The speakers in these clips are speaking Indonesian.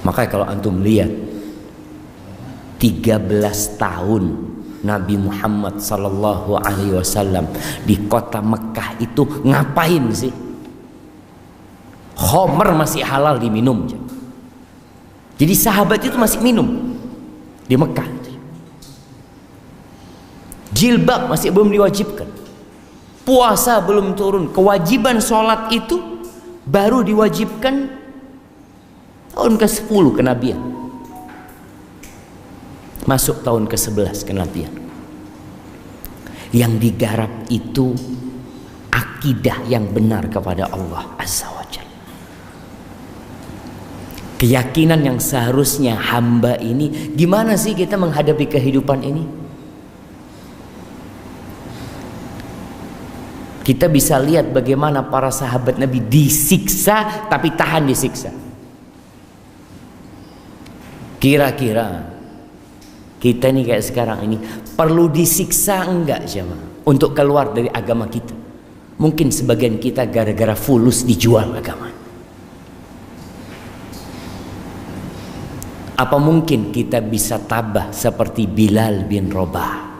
Makanya kalau antum lihat 13 tahun Nabi Muhammad sallallahu alaihi wasallam di kota Mekah itu ngapain sih? Khamr masih halal diminum. Jadi sahabat itu masih minum di Mekah. Jilbab masih belum diwajibkan. Puasa belum turun. Kewajiban sholat itu baru diwajibkan tahun ke-10 kenabian. Masuk tahun ke-11 kenabian. Yang digarap itu akidah yang benar kepada Allah Azza wa Jalla. Keyakinan yang seharusnya hamba ini, gimana sih kita menghadapi kehidupan ini? Kita bisa lihat bagaimana para sahabat Nabi disiksa tapi tahan disiksa. Kira-kira kita ini kayak sekarang ini perlu disiksa enggak jemaah untuk keluar dari agama kita? Mungkin sebagian kita gara-gara fulus dijual agama. Apa mungkin kita bisa tabah seperti Bilal bin Rabah?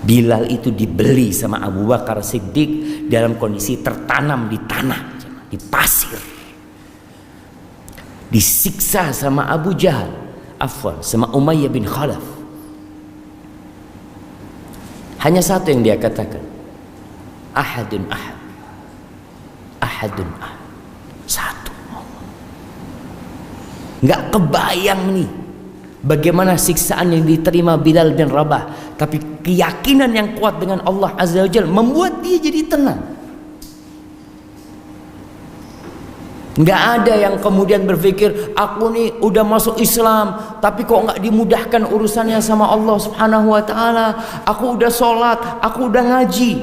Bilal itu dibeli sama Abu Bakar Siddiq dalam kondisi tertanam di tanah, di pasir. Disiksa sama Abu Jahal, sama Umayyah bin Khalaf. Hanya satu yang dia katakan, ahadun ahad, ahadun ahad, satu. Nggak kebayang nih bagaimana siksaan yang diterima Bilal bin Rabah, tapi keyakinan yang kuat dengan Allah Azza wa Jalla membuat dia jadi tenang. Nggak ada yang kemudian berpikir, aku nih udah masuk Islam tapi kok nggak dimudahkan urusannya sama Allah Subhanahu wa Ta'ala. Aku udah sholat, aku udah ngaji.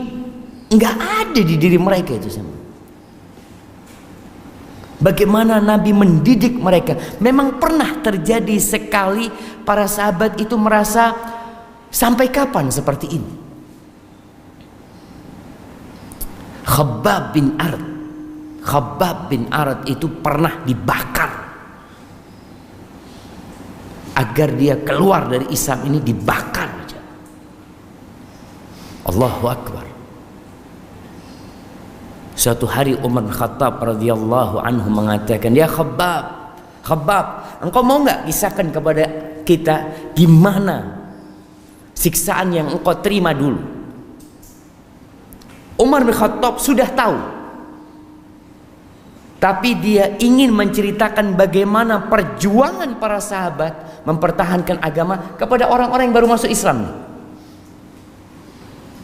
Nggak ada di diri mereka itu semua. Bagaimana Nabi mendidik mereka. Memang pernah terjadi sekali para sahabat itu merasa, sampai kapan seperti ini? Khabbab bin Arad itu pernah dibakar. Agar dia keluar dari Islam ini dibakar aja. Allahu Akbar. Suatu hari Umar bin Khattab radhiyallahu anhu mengatakan, "Ya Khabbab, engkau mau nggak kisahkan kepada kita gimana siksaan yang engkau terima dulu?" Umar bin Khattab sudah tahu, tapi dia ingin menceritakan bagaimana perjuangan para sahabat mempertahankan agama kepada orang-orang yang baru masuk Islam,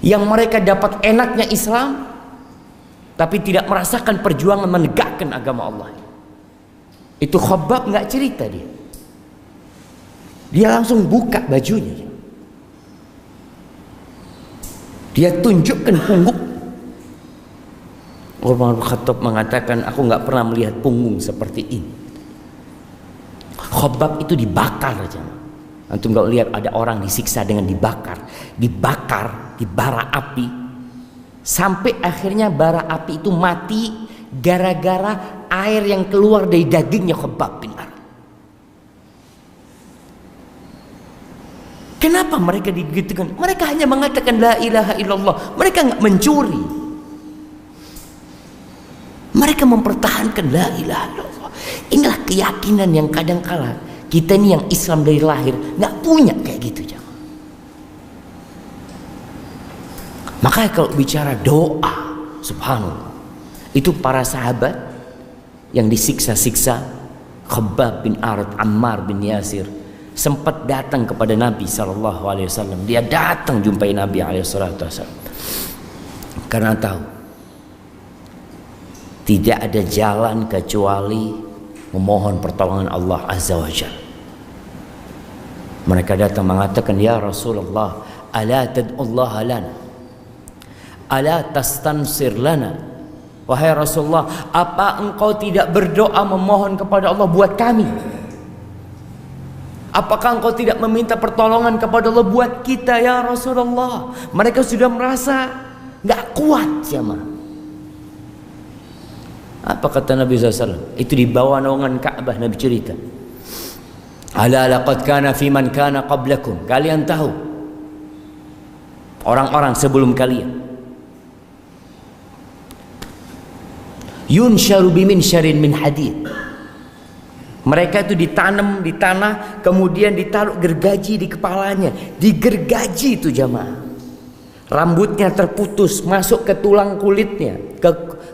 yang mereka dapat enaknya Islam tapi tidak merasakan perjuangan menegakkan agama Allah. Itu Khabbab nggak cerita dia. Dia langsung buka bajunya. Dia tunjukkan punggung. Umar bin Khattab mengatakan, aku nggak pernah melihat punggung seperti ini. Khabbab itu dibakar aja. Antum nggak lihat ada orang disiksa dengan dibakar di bara api. Sampai akhirnya bara api itu mati gara-gara air yang keluar dari dagingnya Khabbab bin Arad. Kenapa mereka digitukan? Mereka hanya mengatakan la ilaha illallah. Mereka nggak mencuri. Mereka mempertahankan la ilaha illallah. Inilah keyakinan yang kadang-kala kita ini yang Islam dari lahir nggak punya kayak gitu. Makanya kalau bicara doa, subhanallah, itu para sahabat yang disiksa-siksa, Khabbab bin Arad, Ammar bin Yasir, sempat datang kepada Nabi SAW. Dia datang jumpai Nabi SAW karena tahu tidak ada jalan kecuali memohon pertolongan Allah Azza wa Jalla. Mereka datang mengatakan, ya Rasulullah, ala tad'ullah lana, ala tastansir lana. Wahai Rasulullah, apa engkau tidak berdoa memohon kepada Allah buat kami? Apakah engkau tidak meminta pertolongan kepada Allah buat kita ya Rasulullah? Mereka sudah merasa nggak kuat jemaah. Apa kata Nabi SAW? Itu di bawah naungan Ka'bah Nabi cerita. Ala laqad kana fi man kana qablakum. Kalian tahu orang-orang sebelum kalian. Yunsharu bimin min hadid. Mereka itu ditanam di tanah, kemudian ditaruh gergaji di kepalanya, digergaji itu jamaah. Rambutnya terputus, masuk ke tulang kulitnya,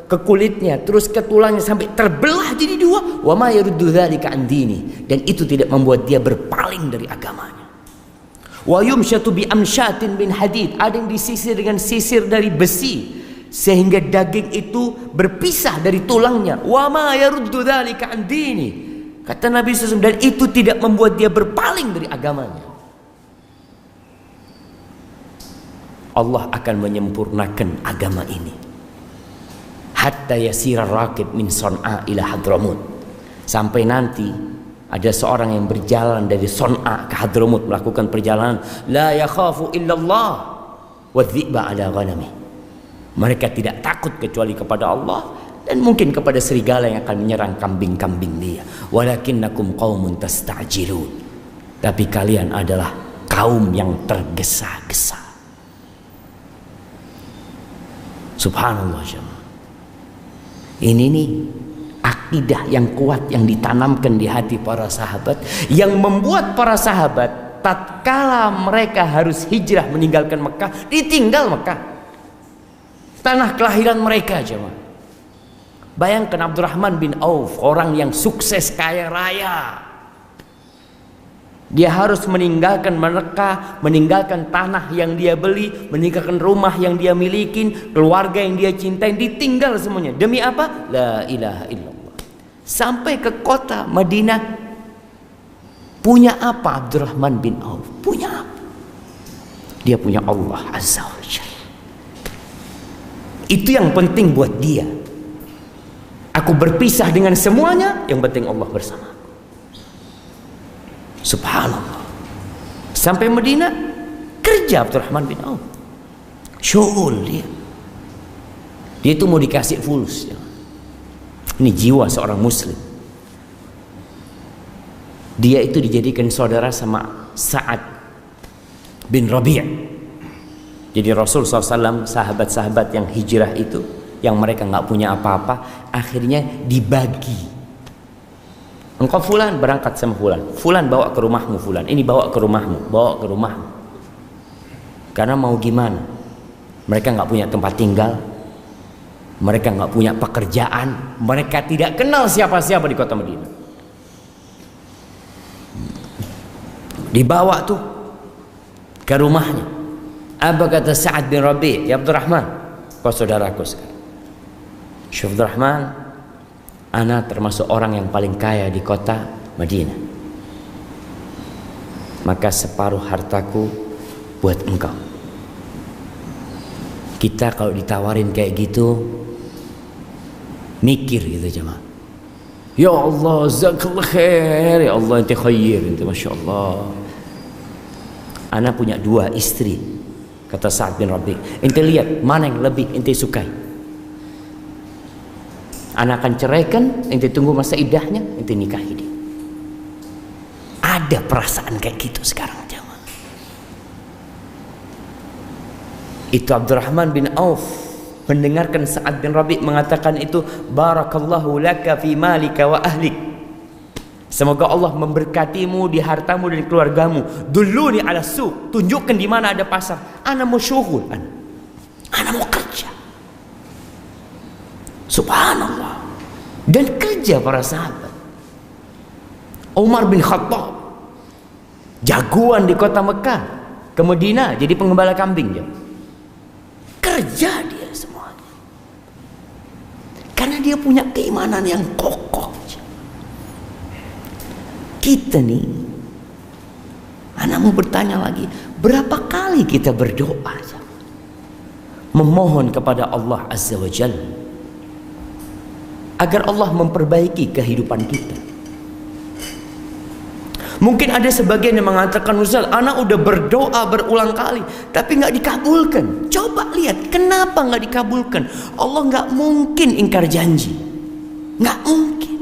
ke kulitnya, terus ke tulangnya sampai terbelah jadi dua. Wa ma yaruddu dzalika an dini, dan itu tidak membuat dia berpaling dari agamanya. Wa yumshatu bi amshatin min hadid, ada yang disisir dengan sisir dari besi sehingga daging itu berpisah dari tulangnya. Wa ma yaruddu dzalika an dini, kata Nabi SAW, dan itu tidak membuat dia berpaling dari agamanya. Allah akan menyempurnakan agama ini hatta yasira raqib min Son'a ila Hadramut, sampai nanti ada seorang yang berjalan dari Son'a ke Hadramut, melakukan perjalanan la yakhafu illallah wa dhi'ba ala ghanami. Mereka tidak takut kecuali kepada Allah dan mungkin kepada serigala yang akan menyerang kambing-kambing dia. Walakinnakum qaumun tasta'jilun, tapi kalian adalah kaum yang tergesa-gesa. Subhanallah jemaah. Ini nih akidah yang kuat yang ditanamkan di hati para sahabat, yang membuat para sahabat tatkala mereka harus hijrah meninggalkan Mekah, ditinggal Mekah, tanah kelahiran mereka jemaah. Bayangkan Abdurrahman bin Auf, orang yang sukses kaya raya, dia harus meninggalkan Mekah, meninggalkan tanah yang dia beli, meninggalkan rumah yang dia miliki, keluarga yang dia cintai, ditinggal semuanya. Demi apa? La ilaha illallah. Sampai ke kota Madinah. Punya apa Abdurrahman bin Auf? Punya apa? Dia punya Allah Azza wa Jalla. Itu yang penting buat dia. Aku berpisah dengan semuanya, yang penting Allah bersama. Subhanallah. Sampai Madinah, kerja Abdurrahman bin Auf, syughul dia. Dia itu mau dikasih fulus ya. Ini jiwa seorang muslim. Dia itu dijadikan saudara sama Sa'ad bin Rabi'. Jadi Rasul SAW, sahabat-sahabat yang hijrah itu, yang mereka nggak punya apa-apa, akhirnya dibagi. Engkau fulan berangkat sama fulan, fulan bawa ke rumahmu, fulan ini bawa ke rumahmu, bawa ke rumahmu. Karena mau gimana? Mereka nggak punya tempat tinggal, mereka nggak punya pekerjaan, mereka tidak kenal siapa-siapa di kota Madinah. Dibawa tuh ke rumahnya. Apa kata Sa'ad bin Rabi'? Ya Abdurrahman, kau saudaraku sekarang. Syekh Abdurrahman, ana termasuk orang yang paling kaya di kota Madinah. Maka separuh hartaku buat engkau. Kita kalau ditawarin kayak gitu, mikir gitu jemaah. Ya Allah, jazakallah khair. Ya Allah, ente khair, ente masya Allah. Ana punya 2 istri, kata Sa'ad bin Rabi'. Ente lihat mana yang lebih ente sukai. Anak akan ceraikan, ente tunggu masa iddahnya, ente nikahi dia. Ada perasaan kayak gitu sekarang jemaah. Itu Abdurrahman bin Auf mendengarkan Sa'ad bin Rabi' mengatakan itu, barakallahu laka fi malika wa ahlik. Semoga Allah memberkatimu di hartamu dan keluargamu. Dulluni ala suq, tunjukkan di mana ada pasar. Ana mau syughul, ana mau kerja. Subhanallah. Dan kerja para sahabat. Umar bin Khattab, jagoan di kota Mekah, ke Madinah jadi penggembala kambing ya. Kerja dia semuanya. Karena dia punya keimanan yang kokoh. Kita nih, anak mau bertanya lagi, berapa kali kita berdoa memohon kepada Allah Azza wa Jalla agar Allah memperbaiki kehidupan kita. Mungkin ada sebagian yang mengatakan, Ustaz, anak udah berdoa berulang kali tapi nggak dikabulkan. Coba lihat kenapa nggak dikabulkan. Allah nggak mungkin ingkar janji. Nggak mungkin.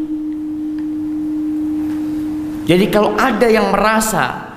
Jadi kalau ada yang merasa